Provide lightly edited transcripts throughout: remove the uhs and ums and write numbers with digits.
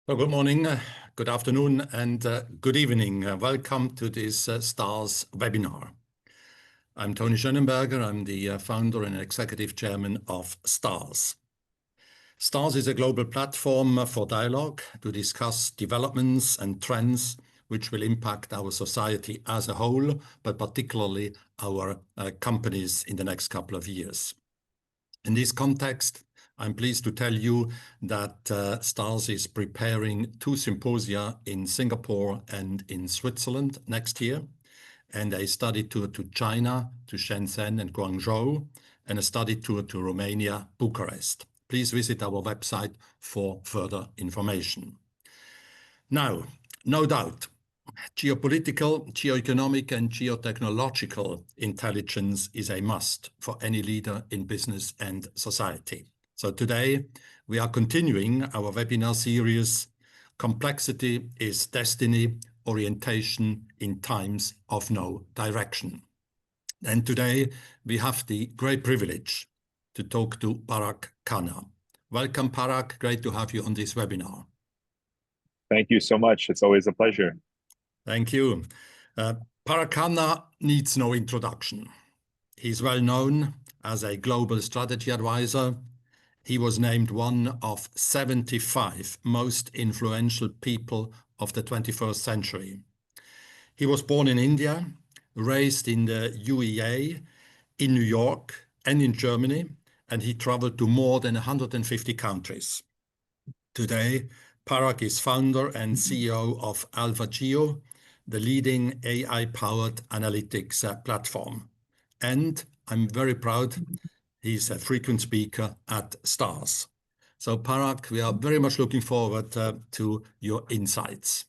Well, good morning, good afternoon, and good evening. Welcome to this STARS webinar. I'm Toni SCHOENENBERGER. I'm the founder and executive chairman of STARS. STARS is a global platform for dialogue to discuss developments and trends which will impact our society as a whole, but particularly our companies in the next couple of years. In this context, I'm pleased to tell you that STARS is preparing 2 symposia in Singapore and in Switzerland next year, and a study tour to China, to Shenzhen and Guangzhou, and a study tour to Romania, Bucharest. Please visit our website for further information. Now, no doubt, geopolitical, geoeconomic and geotechnological intelligence is a must for any leader in business and society. So today, we are continuing our webinar series, Complexity is Destiny, Orientation in Times of No Direction. And today, we have the great privilege to talk to Parag KHANNA. Welcome, Parag. Great to have you on this webinar. Thank you so much. It's always a pleasure. Thank you. Parag KHANNA needs no introduction. He's well known as a global strategy advisor. He was named one of 75 most influential people of the 21st century. He was born in India, raised in the UEA, in New York and in Germany, and he traveled to more than 150 countries. Today, Parag is founder and CEO of AlphaGeo, the leading AI-powered analytics platform. And I'm very proud he's a frequent speaker at STARS. So Parag, we are very much looking forward to your insights.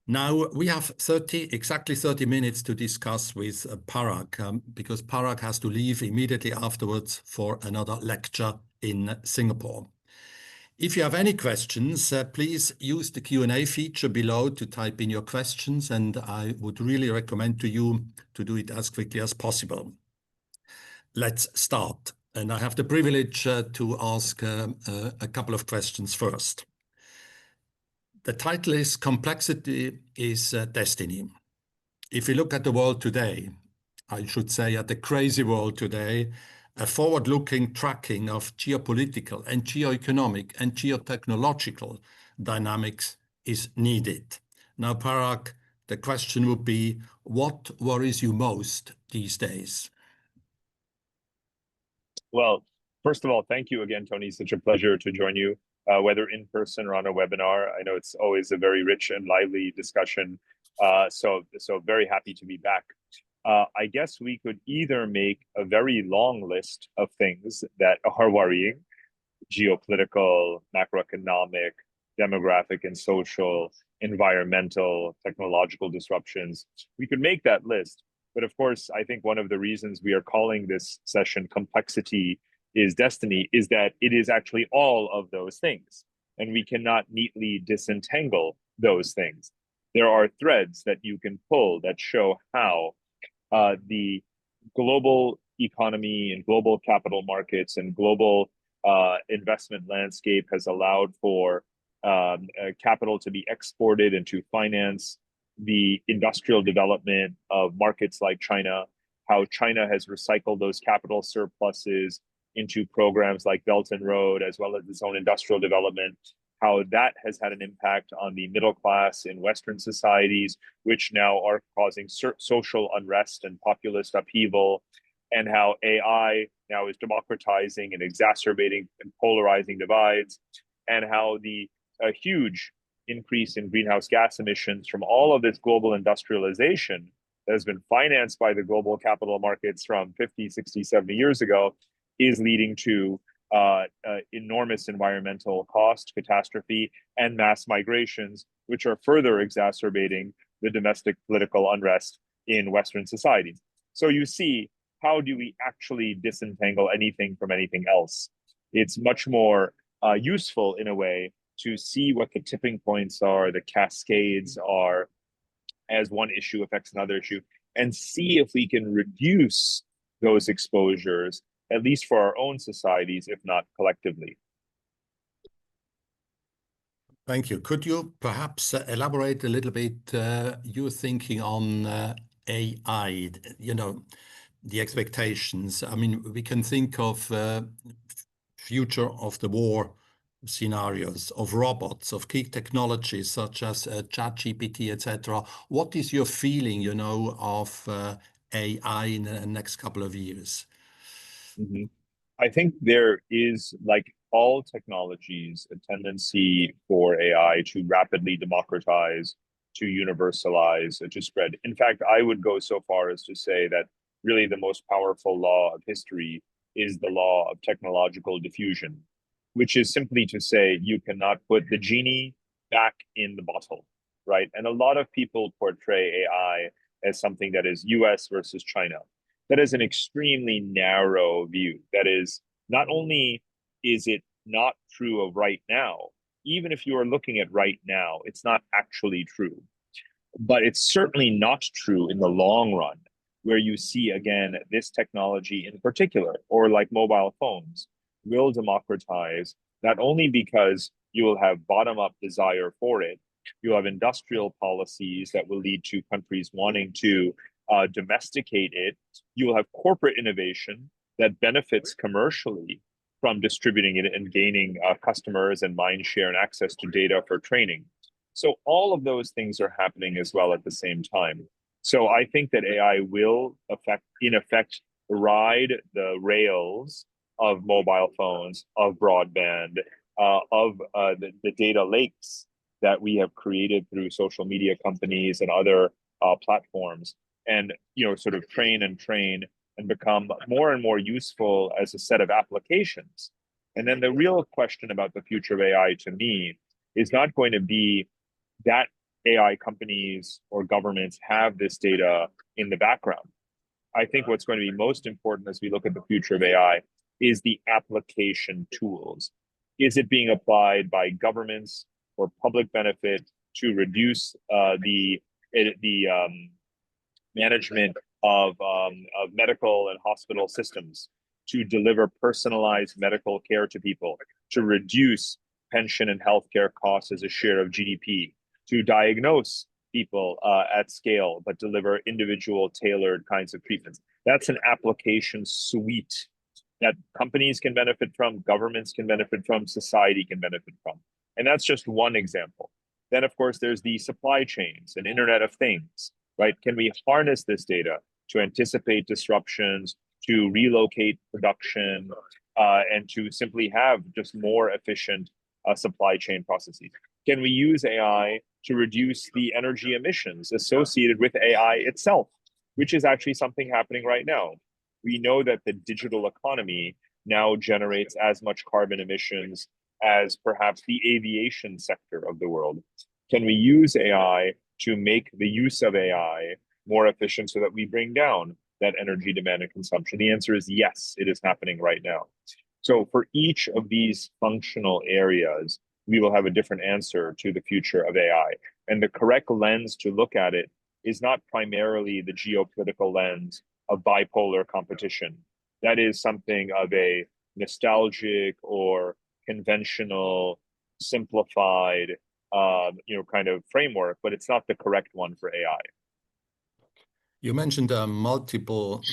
Now, we have exactly 30 minutes to discuss with Parag, because Parag has to leave immediately afterwards for another lecture in Singapore. If you have any questions, please use the Q&A feature below to type in your questions, and I would really recommend to you to do it as quickly as possible. Let's start. And I have the privilege to ask a couple of questions first. The title is Complexity is Destiny. If you look at the world today, I should say at the crazy world today, a forward-looking tracking of geopolitical and geoeconomic and geotechnological dynamics is needed. Now, Parag, the question would be, what worries you most these days? Well, first of all, thank you again, Toni. Such a pleasure to join you, whether in person or on a webinar. I know it's always a very rich and lively discussion. So very happy to be back. I guess we could either make a very long list of things that are worrying, geopolitical, macroeconomic, demographic and social, environmental, technological disruptions. We could make that list. But of course, I think one of the reasons we are calling this session Complexity is Destiny is that it is actually all of those things. And we cannot neatly disentangle those things. There are threads that you can pull that show how the global economy and global capital markets and global investment landscape has allowed for capital to be exported and to finance the industrial development of markets like China, how China has recycled those capital surpluses into programs like Belt and Road, as well as its own industrial development, how that has had an impact on the middle class in Western societies, which now are causing social unrest and populist upheaval, and how AI now is democratizing and exacerbating and polarizing divides, and how the huge increase in greenhouse gas emissions from all of this global industrialization that has been financed by the global capital markets from 50, 60, 70 years ago is leading to enormous environmental cost, catastrophe, and mass migrations, which are further exacerbating the domestic political unrest in Western society. So you see, how do we actually disentangle anything from anything else? It's much more useful in a way to see what the tipping points are, the cascades are, as one issue affects another issue, and see if we can reduce those exposures, at least for our own societies, if not collectively. Thank you. Could you perhaps elaborate a little bit your thinking on AI, the expectations? I mean, we can think of future of the war scenarios, of robots, of key technologies such as ChatGPT, etc. What is your feeling, of AI in the next couple of years? Mhm. I think there is, like all technologies, a tendency for AI to rapidly democratize, to universalize, to spread. In fact, I would go so far as to say that really the most powerful law of history is the law of technological diffusion, which is simply to say you cannot put the genie back in the bottle, right? And a lot of people portray AI as something that is US versus China. That is an extremely narrow view. That is, not only is it not true of right now, even if you are looking at right now, it's not actually true. But it's certainly not true in the long run, where you see, again, this technology in particular, or like mobile phones, will democratize, not only because you will have bottom up desire for it, you'll have industrial policies that will lead to countries wanting to domesticate it, you will have corporate innovation that benefits commercially from distributing it and gaining customers and mind share and access to data for training. So all of those things are happening as well at the same time. So I think that AI will in effect, ride the rails of mobile phones, of broadband, of the data lakes that we have created through social media companies and other platforms, and sort of train and become more and more useful as a set of applications. And then the real question about the future of AI to me is not going to be that AI companies or governments have this data in the background. I think what's going to be most important as we look at the future of AI is the application tools. Is it being applied by governments for public benefit to reduce the management of medical and hospital systems, to deliver personalized medical care to people, to reduce pension and healthcare costs as a share of GDP, to diagnose people at scale, but deliver individual tailored kinds of treatments? That's an application suite that companies can benefit from, governments can benefit from, society can benefit from. And that's just one example. Then, of course, there's the supply chains and Internet of Things, right? Can we harness this data to anticipate disruptions, to relocate production, and to simply have just more efficient supply chain processes? Can we use AI to reduce the energy emissions associated with AI itself, which is actually something happening right now? We know that the digital economy now generates as much carbon emissions as perhaps the aviation sector of the world. Can we use AI to make the use of AI more efficient so that we bring down that energy demand and consumption? The answer is yes, it is happening right now. So for each of these functional areas, we will have a different answer to the future of AI. And the correct lens to look at it is not primarily the geopolitical lens of bipolar competition. That is something of a nostalgic or conventional, simplified, kind of framework, but it's not the correct one for AI. You mentioned multiple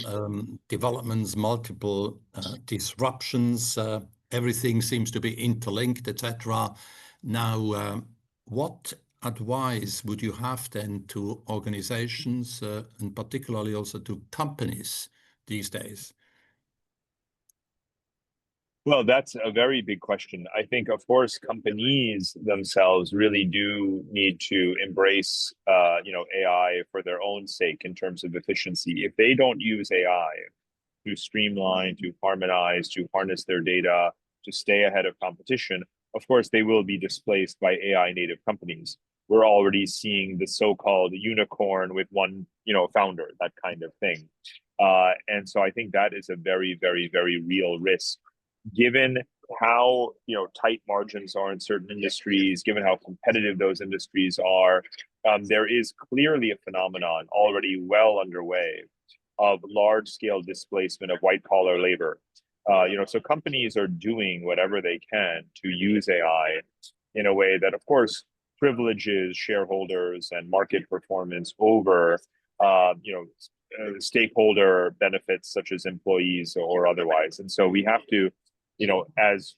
developments, multiple disruptions. Everything seems to be interlinked, etc. Now, what advice would you have then to organizations and particularly also to companies these days? Well, that's a very big question. I think, of course, companies themselves really do need to embrace, AI for their own sake in terms of efficiency. If they don't use AI to streamline, to harmonize, to harness their data, to stay ahead of competition, of course, they will be displaced by AI native companies. We're already seeing the so-called unicorn with one, founder, that kind of thing. And so I think that is a very, very, very real risk, given how tight margins are in certain industries, given how competitive those industries are. There is clearly a phenomenon already well underway of large-scale displacement of white-collar labor. So companies are doing whatever they can to use AI in a way that, of course, privileges shareholders and market performance over, stakeholder benefits such as employees or otherwise. And so we have to, as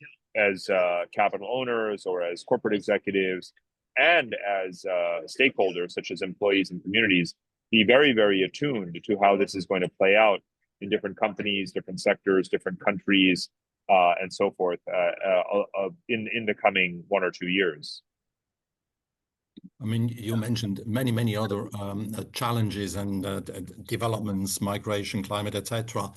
capital owners or as corporate executives and as stakeholders such as employees and communities, be very, very attuned to how this is going to play out in different companies, different sectors, different countries, and so forth in the coming 1 or 2 years. I mean, you mentioned many other challenges and developments, migration, climate, etc.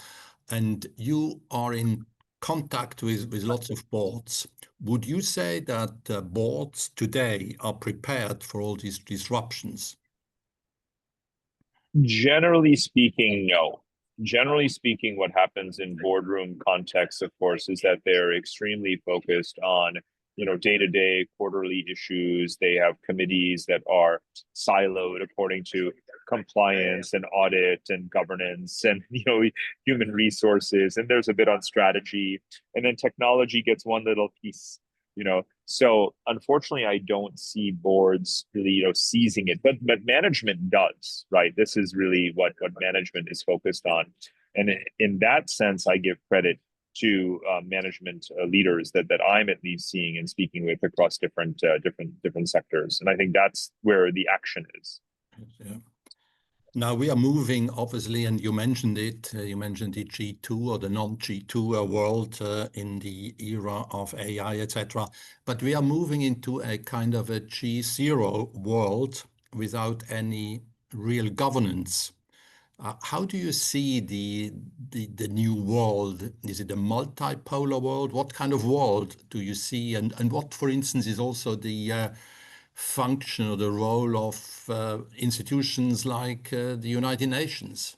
And you are in contact with lots of boards. Would you say that boards today are prepared for all these disruptions? Generally speaking, no. Generally speaking, what happens in boardroom contexts, of course, is that they're extremely focused on day-to-day quarterly issues. They have committees that are siloed according to compliance and audit and governance and human resources, and there's a bit on strategy, and then technology gets one little piece. So unfortunately, I don't see boards really seizing it, but management does, right? This is really what management is focused on, and in that sense, I give credit to management leaders that I'm at least seeing and speaking with across different sectors, and I think that's where the action is. Yeah. Now we are moving, obviously, and you mentioned it. You mentioned the G2 or the non-G2 world in the era of AI, etc. But we are moving into a kind of a G0 world without any real governance. How do you see the new world? Is it a multipolar world? What kind of world do you see? And what, for instance, is also the function or the role of institutions like the United Nations?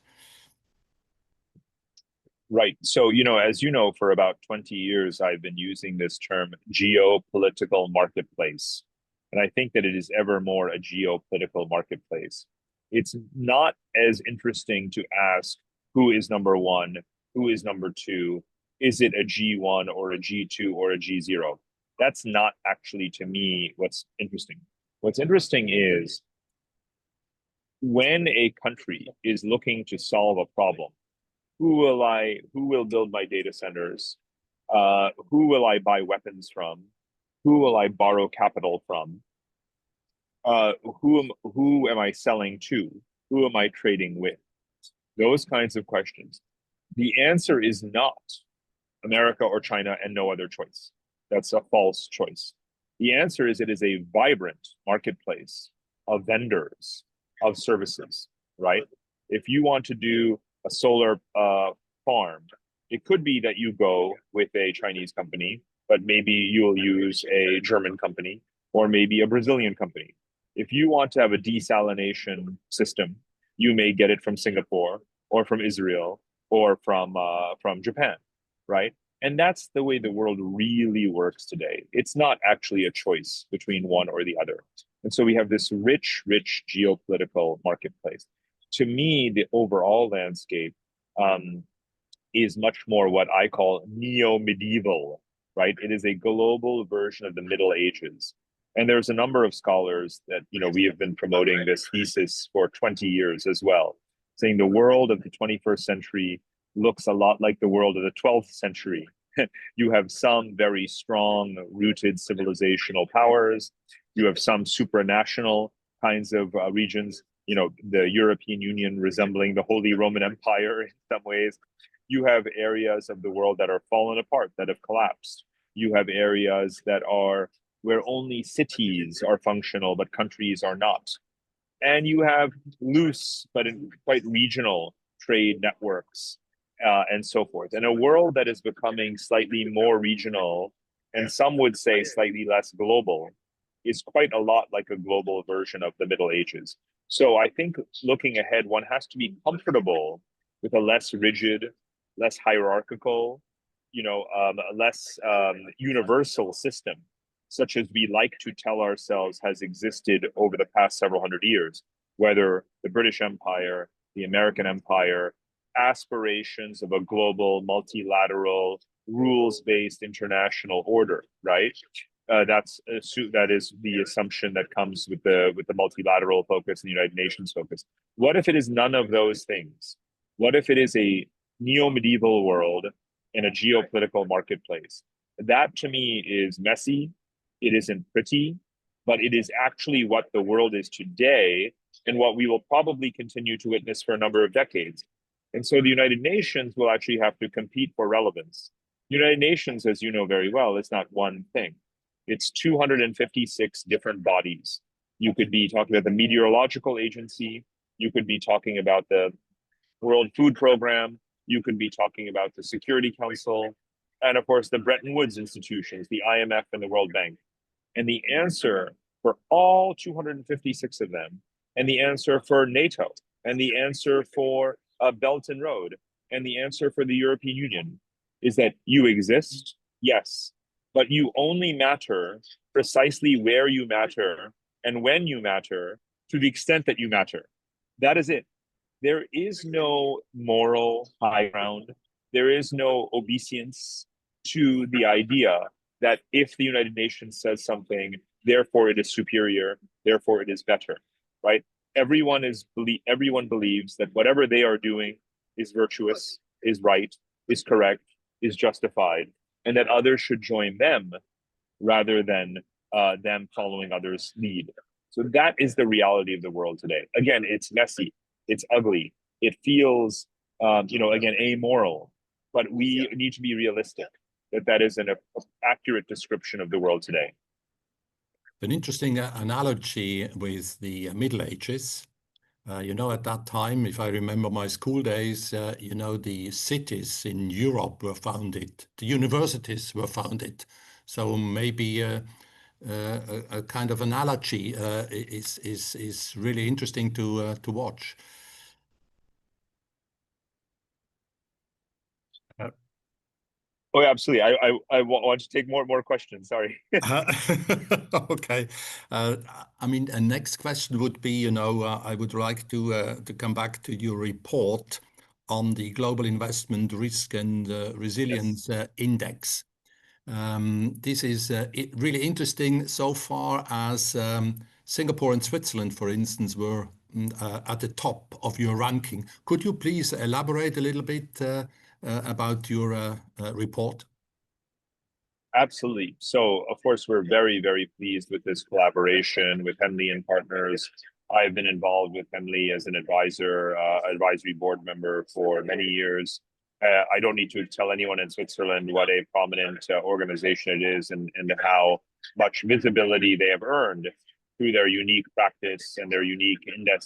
Right. So, as you know, for about 20 years, I've been using this term geopolitical marketplace. And I think that it is ever more a geopolitical marketplace. It's not as interesting to ask who is number one, who is number two, is it a G1 or a G2 or a G0? That's not actually, to me, what's interesting. What's interesting is when a country is looking to solve a problem, who will build my data centers? Who will I buy weapons from? Who will I borrow capital from? Who am I selling to? Who am I trading with? Those kinds of questions. The answer is not America or China and no other choice. That's a false choice. The answer is it is a vibrant marketplace of vendors, of services, right? If you want to do a solar farm, it could be that you go with a Chinese company, but maybe you'll use a German company or maybe a Brazilian company. If you want to have a desalination system, you may get it from Singapore or from Israel or from Japan, right? And that's the way the world really works today. It's not actually a choice between one or the other. And so we have this rich geopolitical marketplace. To me, the overall landscape is much more what I call neo-medieval, right? It is a global version of the Middle Ages. And there's a number of scholars that, we have been promoting this thesis for 20 years as well, saying the world of the 21st century looks a lot like the world of the 12th century. You have some very strong rooted civilizational powers. You have some supranational kinds of regions, the European Union resembling the Holy Roman Empire in some ways. You have areas of the world that are fallen apart, that have collapsed. You have areas that are where only cities are functional, but countries are not. And you have loose, but quite regional trade networks and so forth. And a world that is becoming slightly more regional, and some would say slightly less global, is quite a lot like a global version of the Middle Ages. So I think looking ahead, one has to be comfortable with a less rigid, less hierarchical, less universal system, such as we like to tell ourselves has existed over the past several hundred years, whether the British Empire, the American Empire, aspirations of a global, multilateral, rules-based international order, right? that is the assumption that comes with the multilateral focus and the United Nations focus. What if it is none of those things? What if it is a neo-medieval world in a geopolitical marketplace? That to me is messy. It isn't pretty, but it is actually what the world is today and what we will probably continue to witness for a number of decades. And so the United Nations will actually have to compete for relevance. United Nations, as you know very well, is not one thing. It's 256 different bodies. You could be talking about the Meteorological Agency. You could be talking about the World Food Program. You could be talking about the Security Council. And of course, the Bretton Woods institutions, the IMF and the World Bank. And the answer for all 256 of them, and the answer for NATO, and the answer for Belt and Road, and the answer for the European Union is that you exist, yes, but you only matter precisely where you matter and when you matter to the extent that you matter. That is it. There is no moral high ground. There is no obeisance to the idea that if the United Nations says something, therefore it is superior, therefore it is better, right? Everyone believes that whatever they are doing is virtuous, is right, is correct, is justified, and that others should join them rather than them following others' lead. So that is the reality of the world today. Again, it's messy, it's ugly, it feels, again, amoral, but we need to be realistic that is an accurate description of the world today. An interesting analogy with the Middle Ages. At that time, if I remember my school days, the cities in Europe were founded, the universities were founded. So maybe a kind of analogy is really interesting to watch. Oh, yeah, absolutely. I want to take more questions. Sorry. Okay. I mean, a next question would be, I would like to come back to your report on the Global Investment Risk and Resilience Index. This is really interesting so far as Singapore and Switzerland, for instance, were at the top of your ranking. Could you please elaborate a little bit about your report? Absolutely. So, of course, we're very, very pleased with this collaboration with Henley and Partners. I've been involved with Henley as an advisory board member for many years. I don't need to tell anyone in Switzerland what a prominent organization it is and how much visibility they have earned through their unique practice and their unique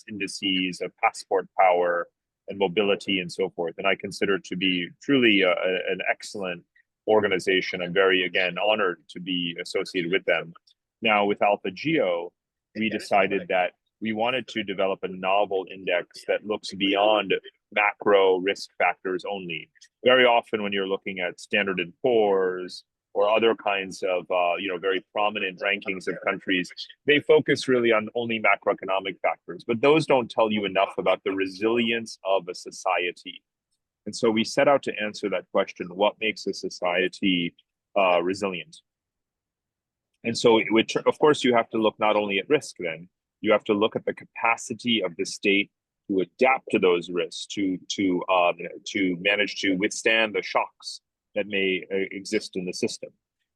indices of passport power and mobility and so forth. And I consider it to be truly an excellent organization. I'm very, again, honored to be associated with them. Now, with AlphaGeo, we decided that we wanted to develop a novel index that looks beyond macro risk factors only. Very often when you're looking at Standard & Poor's or other kinds of very prominent rankings of countries, they focus really on only macroeconomic factors, but those don't tell you enough about the resilience of a society. And so we set out to answer that question: what makes a society resilient? And so, of course, you have to look not only at risk, then you have to look at the capacity of the state to adapt to those risks, to manage to withstand the shocks that may exist in the system.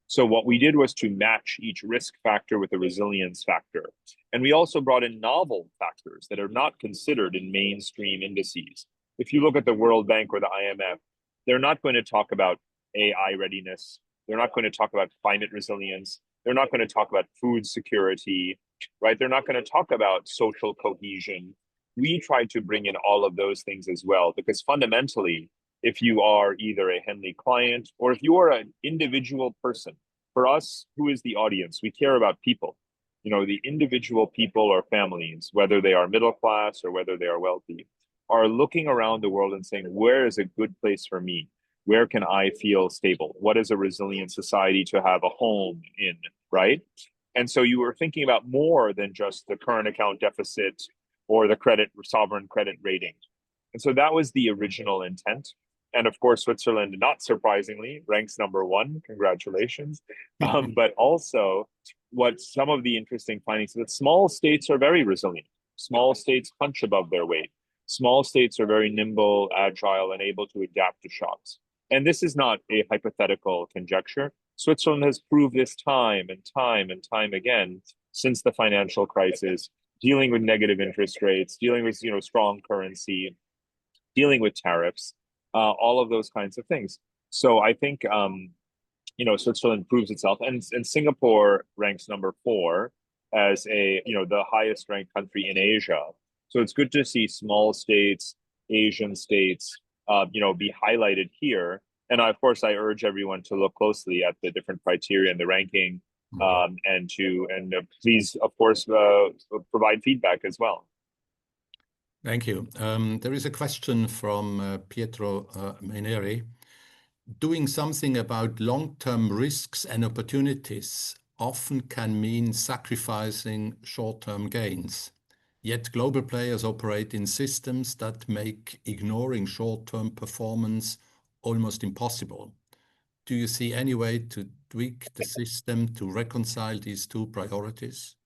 So what we did was to match each risk factor with a resilience factor. And we also brought in novel factors that are not considered in mainstream indices. If you look at the World Bank or the IMF, they're not going to talk about AI readiness. They're not going to talk about climate resilience. They're not going to talk about food security, right? They're not going to talk about social cohesion. We try to bring in all of those things as well, because fundamentally, if you are either a Henley client or if you are an individual person, for us, who is the audience? We care about people. The individual people or families, whether they are middle class or whether they are wealthy, are looking around the world and saying, where is a good place for me? Where can I feel stable? What is a resilient society to have a home in, right? And so you were thinking about more than just the current account deficit or the sovereign credit rating. And so that was the original intent. And of course, Switzerland, not surprisingly, ranks number one. Congratulations. But also, what some of the interesting findings is that small states are very resilient. Small states punch above their weight. Small states are very nimble, agile, and able to adapt to shocks. And this is not a hypothetical conjecture. Switzerland has proved this time and time and time again since the financial crisis, dealing with negative interest rates, dealing with strong currency, dealing with tariffs, all of those kinds of things. So I think Switzerland proves itself, and Singapore ranks number 4 as the highest ranked country in Asia. So it's good to see small states, Asian states, be highlighted here. And of course, I urge everyone to look closely at the different criteria and the ranking, and please, of course, provide feedback as well. Thank you. There is a question from Pietro Maineri. Doing something about long-term risks and opportunities often can mean sacrificing short-term gains. Yet global players operate in systems that make ignoring short-term performance almost impossible. Do you see any way to tweak the system to reconcile these two priorities?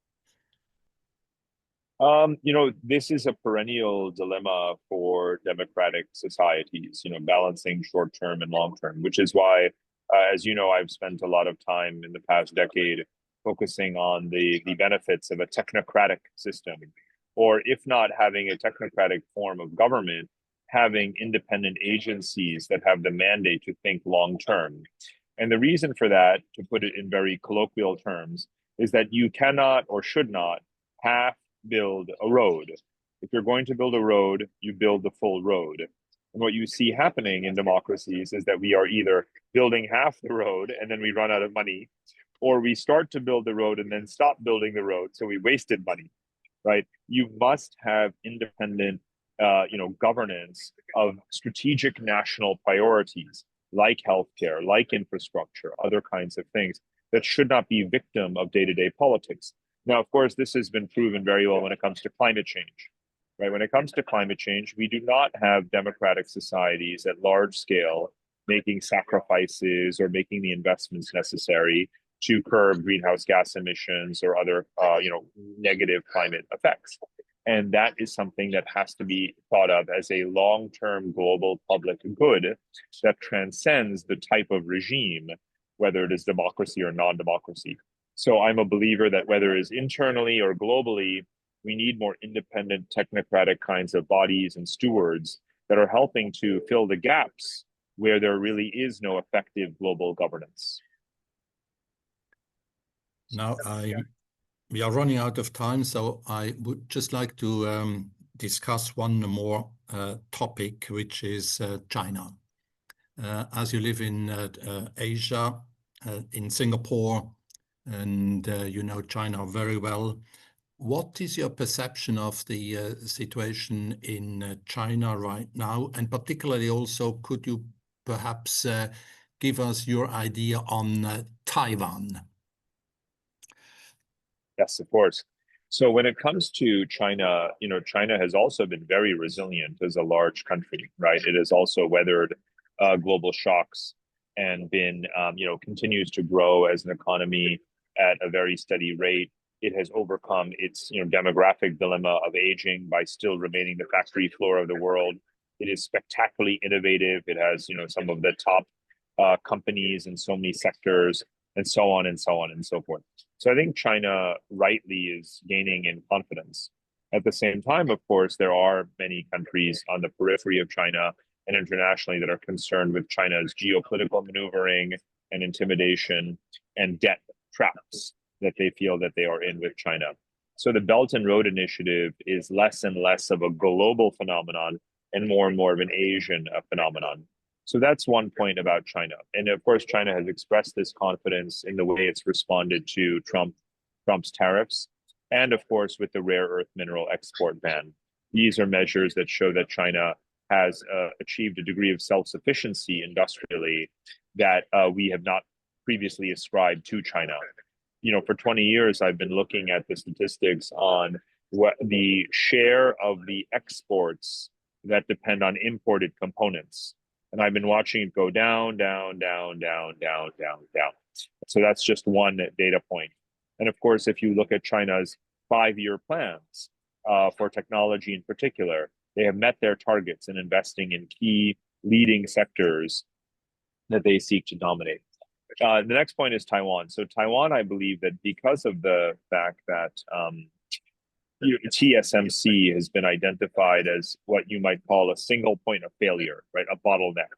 This is a perennial dilemma for democratic societies, balancing short-term and long-term, which is why, as you know, I've spent a lot of time in the past decade focusing on the benefits of a technocratic system, or if not having a technocratic form of government, having independent agencies that have the mandate to think long-term. And the reason for that, to put it in very colloquial terms, is that you cannot or should not half build a road. If you're going to build a road, you build the full road. And what you see happening in democracies is that we are either building half the road and then we run out of money, or we start to build the road and then stop building the road, so we wasted money, right? You must have independent governance of strategic national priorities like healthcare, like infrastructure, other kinds of things that should not be victim of day-to-day politics. Now, of course, this has been proven very well when it comes to climate change, right? When it comes to climate change, we do not have democratic societies at large scale making sacrifices or making the investments necessary to curb greenhouse gas emissions or other, negative climate effects. And that is something that has to be thought of as a long-term global public good that transcends the type of regime, whether it is democracy or non-democracy. So I'm a believer that whether it is internally or globally, we need more independent technocratic kinds of bodies and stewards that are helping to fill the gaps where there really is no effective global governance. Now, we are running out of time, so I would just like to discuss one more topic, which is China. As you live in Asia, in Singapore, and you know China very well, what is your perception of the situation in China right now? And particularly also, could you perhaps give us your idea on Taiwan? Yes, of course. So when it comes to China, China has also been very resilient as a large country, right? It has also weathered global shocks and been, continues to grow as an economy at a very steady rate. It has overcome its, demographic dilemma of aging by still remaining the factory floor of the world. It is spectacularly innovative. It has, some of the top companies in so many sectors, and so on and so on and so forth. So I think China rightly is gaining in confidence. At the same time, of course, there are many countries on the periphery of China and internationally that are concerned with China's geopolitical maneuvering and intimidation and debt traps that they feel that they are in with China. So the Belt and Road Initiative is less and less of a global phenomenon and more of an Asian phenomenon. So that's one point about China. And of course, China has expressed this confidence in the way it's responded to Trump's tariffs, and of course, with the rare earth mineral export ban. These are measures that show that China has achieved a degree of self-sufficiency industrially that we have not previously ascribed to China. For 20 years, I've been looking at the statistics on what the share of the exports that depend on imported components. And I've been watching it go down, down, down, down, down, down, down. So that's just one data point. And of course, if you look at China's 5-year plans for technology in particular, they have met their targets in investing in key leading sectors that they seek to dominate. The next point is Taiwan. So Taiwan, I believe that because of the fact that TSMC has been identified as what you might call a single point of failure, right? A bottleneck.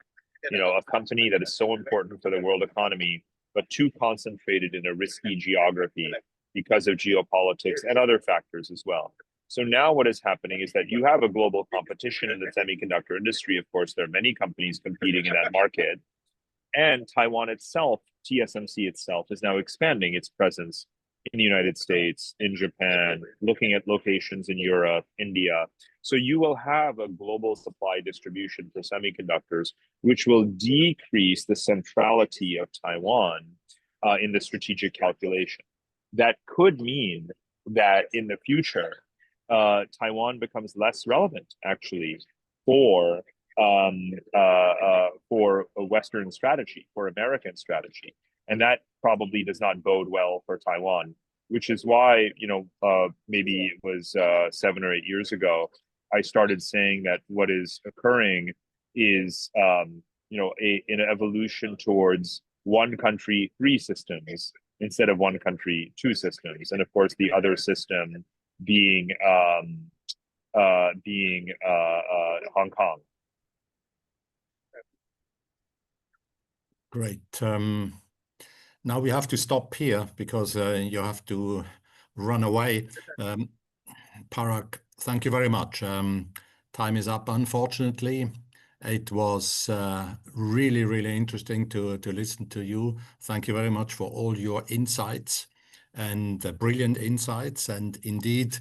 A company that is so important for the world economy, but too concentrated in a risky geography because of geopolitics and other factors as well. So now what is happening is that you have a global competition in the semiconductor industry. Of course, there are many companies competing in that market. And Taiwan itself, TSMC itself, is now expanding its presence in the United States, in Japan, looking at locations in Europe, India. So you will have a global supply distribution for semiconductors, which will decrease the centrality of Taiwan in the strategic calculation. That could mean that in the future, Taiwan becomes less relevant, actually, for a Western strategy, for American strategy. And that probably does not bode well for Taiwan, which is why, maybe it was 7 or 8 years ago, I started saying that what is occurring is, an evolution towards one country, 3 systems, instead of one country, 2 systems. And of course, the other system being Hong Kong. Great. Now we have to stop here because you have to run away. Parag, thank you very much. Time is up, unfortunately. It was really, really interesting to listen to you. Thank you very much for all your insights and brilliant insights. And indeed,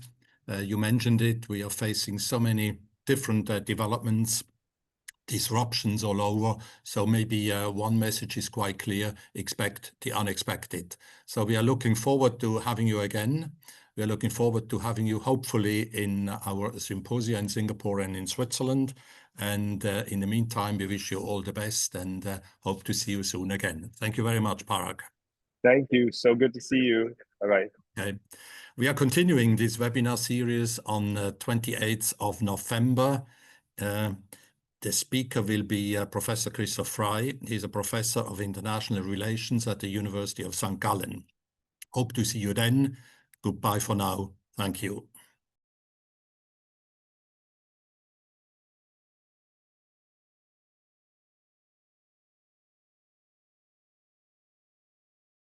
you mentioned it, we are facing so many different developments, disruptions all over. So maybe one message is quite clear: expect the unexpected. So we are looking forward to having you again. We are looking forward to having you hopefully in our symposia in Singapore and in Switzerland. And in the meantime, we wish you all the best and hope to see you soon again. Thank you very much, Parag. Thank you. So good to see you. Bye-bye. Okay. We are continuing this webinar series on 28th of November. The speaker will be Professor Christoph Frey. He's a professor of international relations at the University of St. Gallen. Hope to see you then. Goodbye for now. Thank you.